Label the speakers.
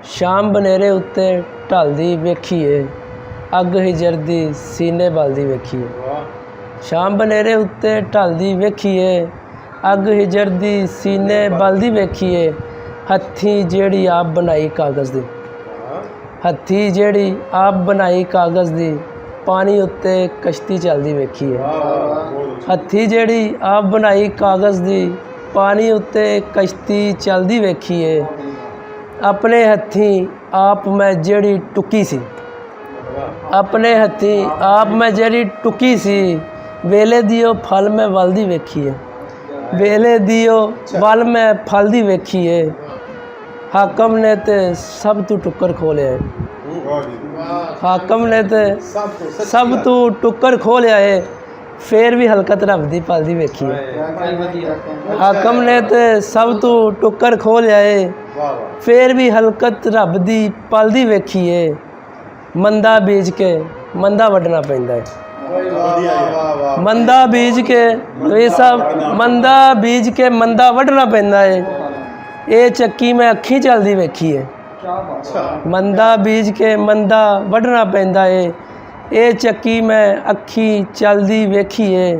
Speaker 1: शाम बनेरे उत्ते ढलदी वेखीए अग हिजर दी सीने बलदी वेखीए। शाम बनेरे उत्ते ढलदी वेखीए अग हिजर दी सीने बलदी वेखीए। हत्थी जेड़ी आप बनाई कागज़ दी, हत्थी जेड़ी आप बनाई कागज़ दी पानी उत्ते कश्ती चलदी वेखीए। हत्थी जेड़ी आप बनाई कागज़ दी पानी उत्ते कश्ती चलदी वेखीए। अपने हत्थी आप मैं जेड़ी टुकी सी, अपने हत्थी आप मैं जेड़ी टुकी सी वेले दियो फल मैं वलदी वेखीए। वेले दियो वल मैं फलदी वेखीए। हाकम ने ते सब तू टुक्कर खोलिया है, हाकम ने ते सब तू टुक्कर खोलिया है फिर भी हलकत रब दी पलदी वेखी है। हाकम ने ते सब तू टुक्कर खोलिया है फिर भी हलकत रब दी पलदी वेखी है। मंदा बीज के मंदा वड्डना पैंदा है, मंदा बीज के तो ये सब मंदा बीज के मंदा वड्डना पैंदा है। ये चक्की मैं अखी चलदी वेखी है। मंदा बीज के मंदा वड्डना पैंदा है। ये चक्की मैं अखी चलदी वेखी है।